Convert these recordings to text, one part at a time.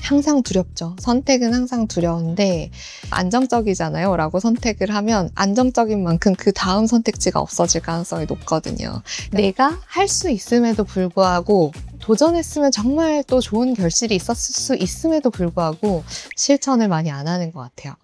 항상 두렵죠. 선택은 항상 두려운데 안정적이잖아요 라고 선택을 하면 안정적인 만큼 그 다음 선택지가 없어질 가능성이 높거든요. 내가 할 수 있음에도 불구하고 도전했으면 정말 또 좋은 결실이 있었을 수 있음에도 불구하고 실천을 많이 안 하는 것 같아요.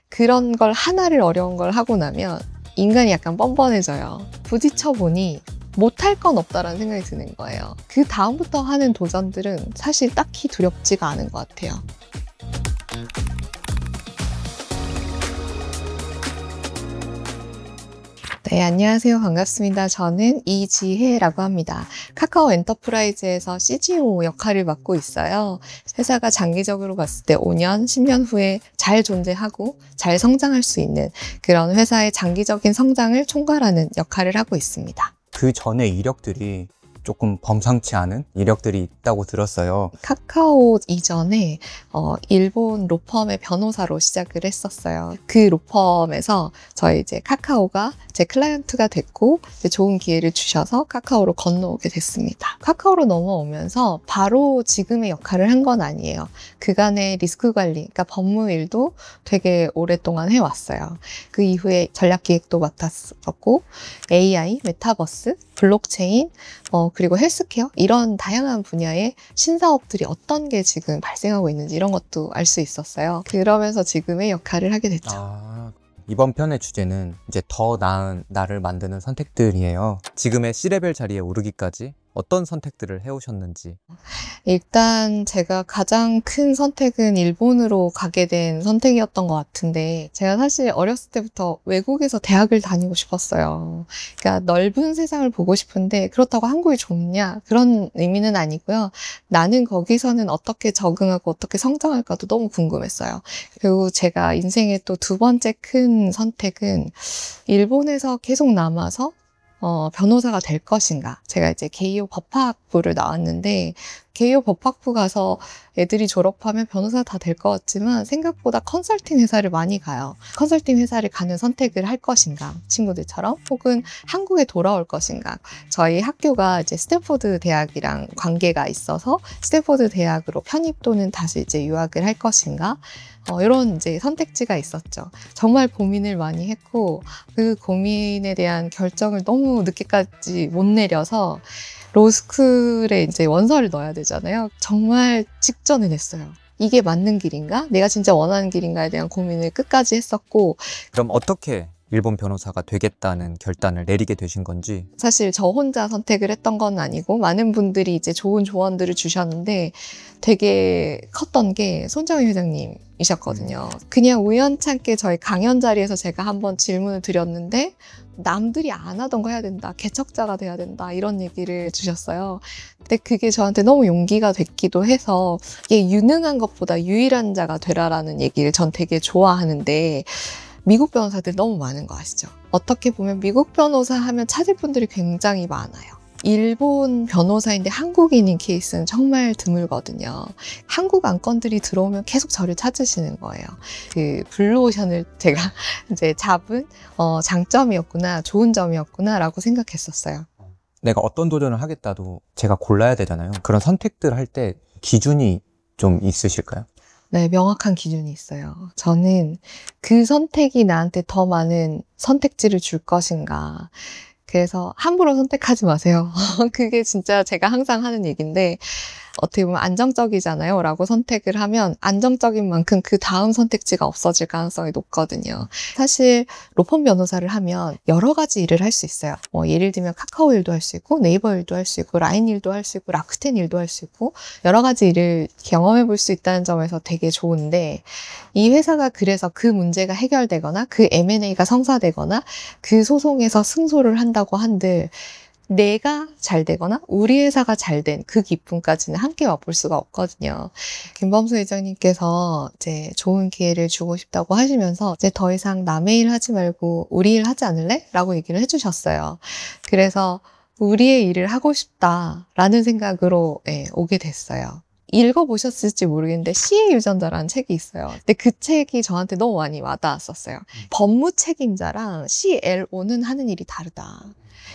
그런 걸 하나를 어려운 걸 하고 나면 인간이 약간 뻔뻔해져요. 부딪혀보니 못할 건 없다라는 생각이 드는 거예요. 그 다음부터 하는 도전들은 사실 딱히 두렵지가 않은 것 같아요. 네, 안녕하세요. 반갑습니다. 저는 이지혜라고 합니다. 카카오 엔터프라이즈에서 CGO 역할을 맡고 있어요. 회사가 장기적으로 봤을 때 5년, 10년 후에 잘 존재하고 잘 성장할 수 있는 그런 회사의 장기적인 성장을 총괄하는 역할을 하고 있습니다. 그 전에 이력들이 조금 범상치 않은 이력들이 있다고 들었어요. 카카오 이전에 일본 로펌의 변호사로 시작을 했었어요. 그 로펌에서 저희 이제 카카오가 제 클라이언트가 됐고 이제 좋은 기회를 주셔서 카카오로 건너오게 됐습니다. 카카오로 넘어오면서 바로 지금의 역할을 한 건 아니에요. 그간의 리스크 관리, 그러니까 법무 일도 되게 오랫동안 해왔어요. 그 이후에 전략 기획도 맡았었고 AI, 메타버스, 블록체인, 그리고 헬스케어 이런 다양한 분야의 신사업들이 어떤 게 지금 발생하고 있는지 이런 것도 알 수 있었어요. 그러면서 지금의 역할을 하게 됐죠. 이번 편의 주제는 이제 더 나은 나를 만드는 선택들이에요. 지금의 C레벨 자리에 오르기까지 어떤 선택들을 해오셨는지. 일단 제가 가장 큰 선택은 일본으로 가게 된 선택이었던 것 같은데 제가 사실 어렸을 때부터 외국에서 대학을 다니고 싶었어요. 그러니까 넓은 세상을 보고 싶은데 그렇다고 한국이 좋냐? 그런 의미는 아니고요. 나는 거기서는 어떻게 적응하고 어떻게 성장할까도 너무 궁금했어요. 그리고 제가 인생의 또 두 번째 큰 선택은 일본에서 계속 남아서 변호사가 될 것인가. 제가 이제 게이오 법학부를 나왔는데 게이오 법학부 가서 애들이 졸업하면 변호사 다 될 것 같지만 생각보다 컨설팅 회사를 많이 가요. 컨설팅 회사를 가는 선택을 할 것인가, 친구들처럼, 혹은 한국에 돌아올 것인가. 저희 학교가 이제 스탠포드 대학이랑 관계가 있어서 스탠포드 대학으로 편입 또는 다시 이제 유학을 할 것인가. 이런 이제 선택지가 있었죠. 정말 고민을 많이 했고 그 고민에 대한 결정을 너무 늦게까지 못 내려서 로스쿨에 이제 원서를 넣어야 되잖아요. 정말 직전에 냈어요. 이게 맞는 길인가? 내가 진짜 원하는 길인가에 대한 고민을 끝까지 했었고. 그럼 어떻게 일본 변호사가 되겠다는 결단을 내리게 되신 건지? 사실 저 혼자 선택을 했던 건 아니고 많은 분들이 이제 좋은 조언들을 주셨는데 되게 컸던 게 손정희 회장님이셨거든요. 그냥 우연찮게 저희 강연 자리에서 제가 한번 질문을 드렸는데 남들이 안 하던 거 해야 된다. 개척자가 돼야 된다. 이런 얘기를 주셨어요. 근데 그게 저한테 너무 용기가 됐기도 해서 이게 유능한 것보다 유일한 자가 되라라는 얘기를 전 되게 좋아하는데 미국 변호사들 너무 많은 거 아시죠? 어떻게 보면 미국 변호사 하면 찾을 분들이 굉장히 많아요. 일본 변호사인데 한국인인 케이스는 정말 드물거든요. 한국 안건들이 들어오면 계속 저를 찾으시는 거예요. 그 블루오션을 제가 이제 잡은 장점이었구나, 좋은 점이었구나 라고 생각했었어요. 내가 어떤 도전을 하겠다도 제가 골라야 되잖아요. 그런 선택들 할 때 기준이 좀 있으실까요? 네, 명확한 기준이 있어요. 저는 그 선택이 나한테 더 많은 선택지를 줄 것인가. 그래서 함부로 선택하지 마세요. 그게 진짜 제가 항상 하는 얘기인데 어떻게 보면 안정적이잖아요 라고 선택을 하면 안정적인 만큼 그 다음 선택지가 없어질 가능성이 높거든요. 사실 로펌 변호사를 하면 여러 가지 일을 할 수 있어요. 예를 들면 카카오 일도 할 수 있고 네이버 일도 할 수 있고 라인 일도 할 수 있고 라쿠텐 일도 할 수 있고 여러 가지 일을 경험해 볼 수 있다는 점에서 되게 좋은데 이 회사가 그래서 그 문제가 해결되거나 그 M&A가 성사되거나 그 소송에서 승소를 한다고 한들 내가 잘 되거나 우리 회사가 잘 된 그 기쁨까지는 함께 맛볼 수가 없거든요. 김범수 회장님께서 이제 좋은 기회를 주고 싶다고 하시면서 이제 더 이상 남의 일 하지 말고 우리 일 하지 않을래? 라고 얘기를 해주셨어요. 그래서 우리의 일을 하고 싶다라는 생각으로 오게 됐어요. 읽어보셨을지 모르겠는데 시의 유전자라는 책이 있어요. 근데 그 책이 저한테 너무 많이 와닿았었어요. 법무 책임자랑 CLO는 하는 일이 다르다.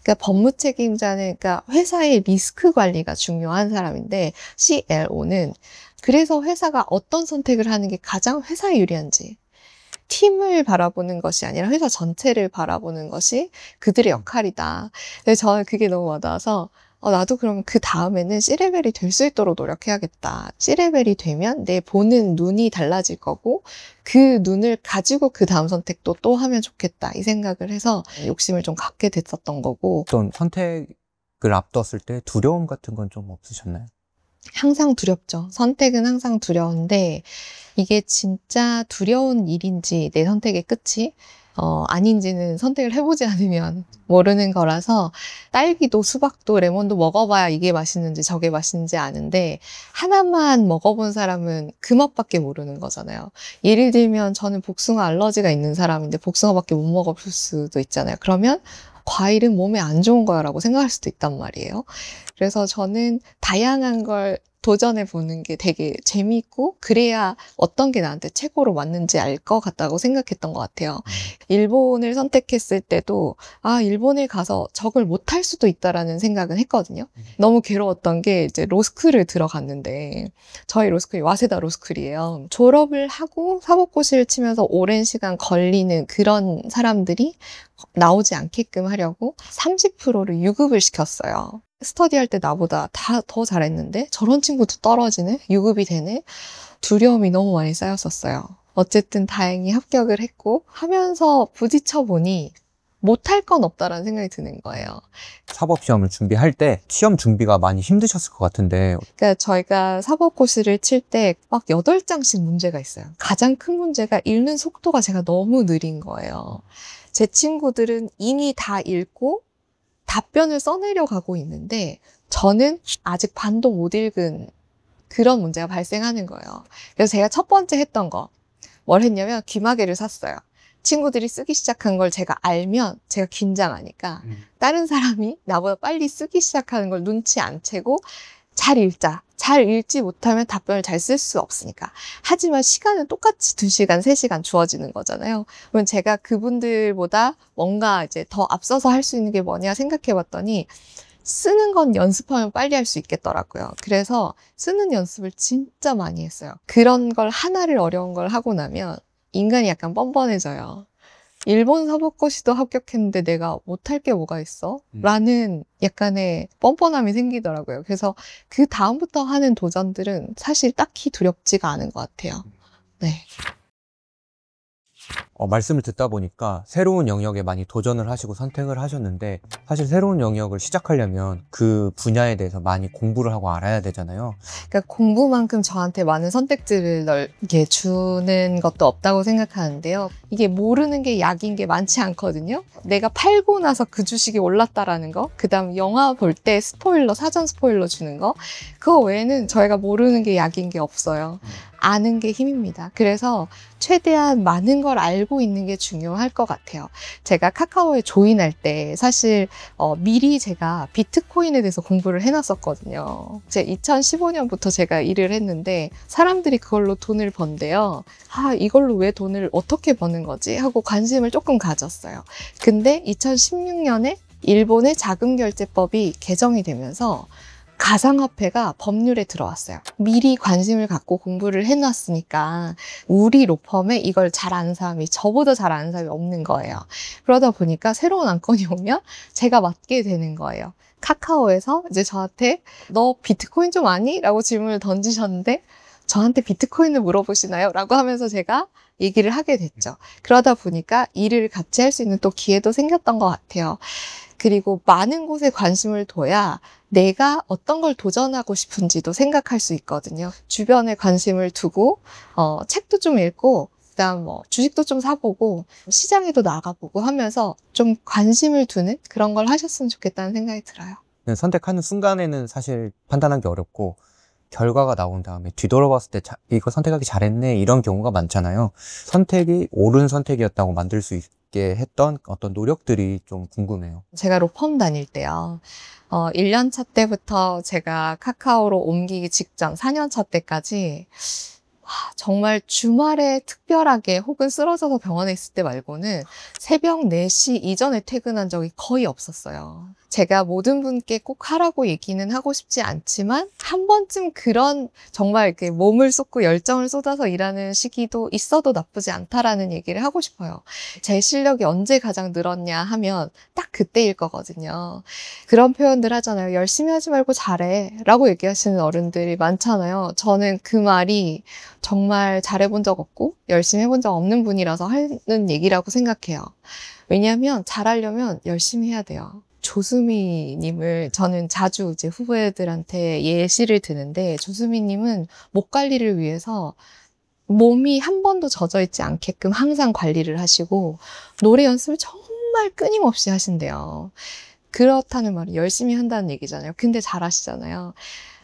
그러니까 법무 책임자는 그러니까 회사의 리스크 관리가 중요한 사람인데 CLO는 그래서 회사가 어떤 선택을 하는 게 가장 회사에 유리한지, 팀을 바라보는 것이 아니라 회사 전체를 바라보는 것이 그들의 역할이다. 근데 저는 그게 너무 와닿아서 나도 그러면 그 다음에는 C레벨이 될 수 있도록 노력해야겠다. C레벨이 되면 내 보는 눈이 달라질 거고 그 눈을 가지고 그 다음 선택도 또 하면 좋겠다. 이 생각을 해서 욕심을 좀 갖게 됐었던 거고. 어떤 선택을 앞뒀을 때 두려움 같은 건 좀 없으셨나요? 항상 두렵죠. 선택은 항상 두려운데 이게 진짜 두려운 일인지 내 선택의 끝이 아닌지는 선택을 해보지 않으면 모르는 거라서 딸기도 수박도 레몬도 먹어봐야 이게 맛있는지 저게 맛있는지 아는데 하나만 먹어본 사람은 그 맛밖에 모르는 거잖아요. 예를 들면 저는 복숭아 알러지가 있는 사람인데 복숭아밖에 못 먹어볼 수도 있잖아요. 그러면 과일은 몸에 안 좋은 거야라고 생각할 수도 있단 말이에요. 그래서 저는 다양한 걸 도전해 보는 게 되게 재미있고 그래야 어떤 게 나한테 최고로 맞는지 알 것 같다고 생각했던 것 같아요. 일본을 선택했을 때도 일본에 가서 적을 못할 수도 있다라는 생각은 했거든요. 너무 괴로웠던 게 이제 로스쿨을 들어갔는데 저희 로스쿨이 와세다 로스쿨이에요. 졸업을 하고 사법고시를 치면서 오랜 시간 걸리는 그런 사람들이 나오지 않게끔 하려고 30%를 유급을 시켰어요. 스터디할 때 나보다 다 더 잘했는데 저런 친구도 떨어지네? 유급이 되네? 두려움이 너무 많이 쌓였었어요. 어쨌든 다행히 합격을 했고 하면서 부딪혀 보니 못할 건 없다라는 생각이 드는 거예요. 사법시험을 준비할 때 시험 준비가 많이 힘드셨을 것 같은데 그러니까 저희가 사법고시를 칠 때 막 8장씩 문제가 있어요. 가장 큰 문제가 읽는 속도가 제가 너무 느린 거예요. 제 친구들은 이미 다 읽고 답변을 써내려 가고 있는데 저는 아직 반도 못 읽은 그런 문제가 발생하는 거예요. 그래서 제가 첫 번째 했던 거 뭘 했냐면 귀마개를 샀어요. 친구들이 쓰기 시작한 걸 제가 알면 제가 긴장하니까 다른 사람이 나보다 빨리 쓰기 시작하는 걸 눈치 안 채고 잘 읽자. 잘 읽지 못하면 답변을 잘 쓸 수 없으니까. 하지만 시간은 똑같이 2시간, 3시간 주어지는 거잖아요. 그러면 제가 그분들보다 뭔가 이제 더 앞서서 할 수 있는 게 뭐냐 생각해 봤더니 쓰는 건 연습하면 빨리 할 수 있겠더라고요. 그래서 쓰는 연습을 진짜 많이 했어요. 그런 걸 하나를 어려운 걸 하고 나면 인간이 약간 뻔뻔해져요. 일본 사법고시도 합격했는데 내가 못할 게 뭐가 있어? 라는 약간의 뻔뻔함이 생기더라고요. 그래서 그 다음부터 하는 도전들은 사실 딱히 두렵지가 않은 것 같아요. 네. 말씀을 듣다 보니까 새로운 영역에 많이 도전을 하시고 선택을 하셨는데 사실 새로운 영역을 시작하려면 그 분야에 대해서 많이 공부를 하고 알아야 되잖아요. 그러니까 공부만큼 저한테 많은 선택지를 이렇게 주는 것도 없다고 생각하는데요. 이게 모르는 게 약인 게 많지 않거든요. 내가 팔고 나서 그 주식이 올랐다라는 거, 그 다음 영화 볼 때 스포일러, 사전 스포일러 주는 거, 그거 외에는 저희가 모르는 게 약인 게 없어요. 아는 게 힘입니다. 그래서 최대한 많은 걸 알고 있는 게 중요할 것 같아요. 제가 카카오에 조인할 때 사실 미리 제가 비트코인에 대해서 공부를 해놨었거든요. 이제 2015년부터 제가 일을 했는데 사람들이 그걸로 돈을 번대요. 이걸로 왜 돈을 어떻게 버는 거지? 하고 관심을 조금 가졌어요. 근데 2016년에 일본의 자금결제법이 개정이 되면서 가상화폐가 법률에 들어왔어요. 미리 관심을 갖고 공부를 해놨으니까 우리 로펌에 이걸 잘 아는 사람이 저보다 잘 아는 사람이 없는 거예요. 그러다 보니까 새로운 안건이 오면 제가 맡게 되는 거예요. 카카오에서 이제 저한테 너 비트코인 좀 아니? 라고 질문을 던지셨는데 저한테 비트코인을 물어보시나요? 라고 하면서 제가 얘기를 하게 됐죠. 그러다 보니까 일을 같이 할 수 있는 또 기회도 생겼던 것 같아요. 그리고 많은 곳에 관심을 둬야 내가 어떤 걸 도전하고 싶은지도 생각할 수 있거든요. 주변에 관심을 두고 책도 좀 읽고 그다음 주식도 좀 사보고 시장에도 나가보고 하면서 좀 관심을 두는 그런 걸 하셨으면 좋겠다는 생각이 들어요. 선택하는 순간에는 사실 판단하기 어렵고 결과가 나온 다음에 뒤돌아봤을 때 이거 선택하기 잘했네 이런 경우가 많잖아요. 선택이 옳은 선택이었다고 만들 수 있게 했던 어떤 노력들이 좀 궁금해요. 제가 로펌 다닐 때요. 1년차 때부터 제가 카카오로 옮기기 직전 4년차 때까지 정말 주말에 특별하게 혹은 쓰러져서 병원에 있을 때 말고는 새벽 4시 이전에 퇴근한 적이 거의 없었어요. 제가 모든 분께 꼭 하라고 얘기는 하고 싶지 않지만 한 번쯤 그런 정말 이렇게 몸을 쏟고 열정을 쏟아서 일하는 시기도 있어도 나쁘지 않다라는 얘기를 하고 싶어요. 제 실력이 언제 가장 늘었냐 하면 딱 그때일 거거든요. 그런 표현들 하잖아요. 열심히 하지 말고 잘해 라고 얘기하시는 어른들이 많잖아요. 저는 그 말이 정말 잘해본 적 없고 열심히 해본 적 없는 분이라서 하는 얘기라고 생각해요. 왜냐하면 잘하려면 열심히 해야 돼요. 조수미 님을 저는 자주 이제 후배들한테 예시를 드는데, 조수미 님은 목 관리를 위해서 몸이 한 번도 젖어 있지 않게끔 항상 관리를 하시고 노래 연습을 정말 끊임없이 하신대요. 그렇다는 말은 열심히 한다는 얘기잖아요. 근데 잘하시잖아요.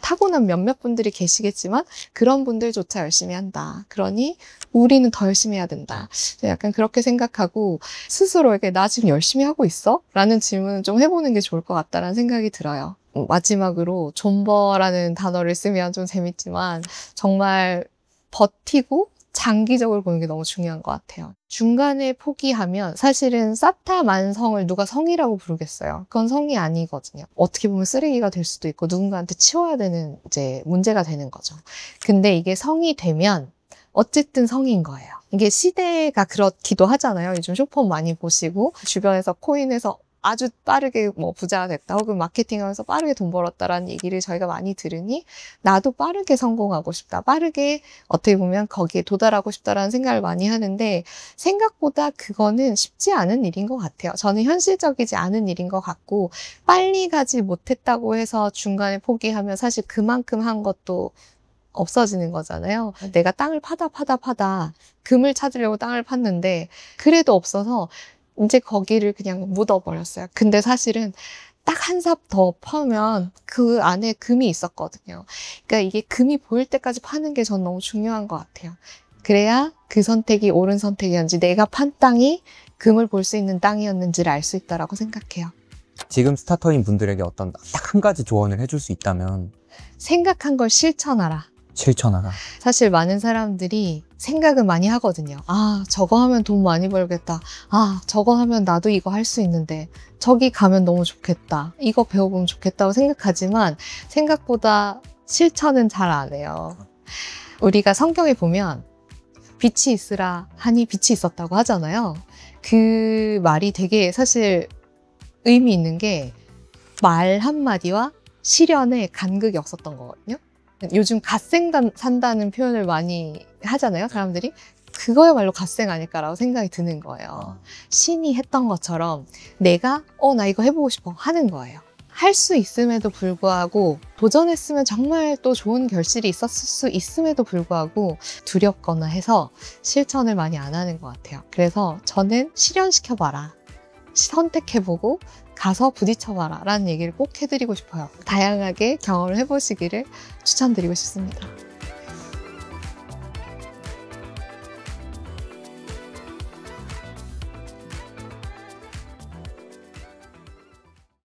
타고난 몇몇 분들이 계시겠지만 그런 분들조차 열심히 한다. 그러니 우리는 더 열심히 해야 된다. 약간 그렇게 생각하고 스스로에게 나 지금 열심히 하고 있어? 라는 질문을 좀 해보는 게 좋을 것 같다는 생각이 들어요. 마지막으로 존버라는 단어를 쓰면 좀 재밌지만 정말 버티고 장기적으로 보는 게 너무 중요한 것 같아요. 중간에 포기하면 사실은 사타만성을 누가 성이라고 부르겠어요. 그건 성이 아니거든요. 어떻게 보면 쓰레기가 될 수도 있고 누군가한테 치워야 되는 이제 문제가 되는 거죠. 근데 이게 성이 되면 어쨌든 성인 거예요. 이게 시대가 그렇기도 하잖아요. 요즘 쇼폼 많이 보시고 주변에서 코인에서 아주 빠르게 뭐 부자가 됐다 혹은 마케팅하면서 빠르게 돈 벌었다라는 얘기를 저희가 많이 들으니 나도 빠르게 성공하고 싶다. 빠르게 어떻게 보면 거기에 도달하고 싶다라는 생각을 많이 하는데 생각보다 그거는 쉽지 않은 일인 것 같아요. 저는 현실적이지 않은 일인 것 같고 빨리 가지 못했다고 해서 중간에 포기하면 사실 그만큼 한 것도 없어지는 거잖아요. 내가 땅을 파다 금을 찾으려고 땅을 팠는데 그래도 없어서 이제 거기를 그냥 묻어버렸어요. 근데 사실은 딱 한 삽 더 파면 그 안에 금이 있었거든요. 그러니까 이게 금이 보일 때까지 파는 게 전 너무 중요한 것 같아요. 그래야 그 선택이 옳은 선택이었는지 내가 판 땅이 금을 볼 수 있는 땅이었는지를 알 수 있다라고 생각해요. 지금 스타터인 분들에게 어떤 딱 한 가지 조언을 해줄 수 있다면 생각한 걸 실천하라. 실천하라. 사실 많은 사람들이 생각은 많이 하거든요. 아, 저거 하면 돈 많이 벌겠다. 아, 저거 하면 나도 이거 할 수 있는데 저기 가면 너무 좋겠다. 이거 배워보면 좋겠다고 생각하지만 생각보다 실천은 잘 안 해요. 우리가 성경에 보면 빛이 있으라 하니 빛이 있었다고 하잖아요. 그 말이 되게 사실 의미 있는 게 말 한마디와 실현에 간극이 없었던 거거든요. 요즘 갓생 산다는 표현을 많이 하잖아요, 사람들이. 그거야말로 갓생 아닐까라고 생각이 드는 거예요. 신이 했던 것처럼 내가 나 이거 해보고 싶어 하는 거예요. 할 수 있음에도 불구하고 도전했으면 정말 또 좋은 결실이 있었을 수 있음에도 불구하고 두렵거나 해서 실천을 많이 안 하는 것 같아요. 그래서 저는 실현시켜봐라. 선택해보고 가서 부딪혀봐라 라는 얘기를 꼭 해드리고 싶어요. 다양하게 경험을 해보시기를 추천드리고 싶습니다.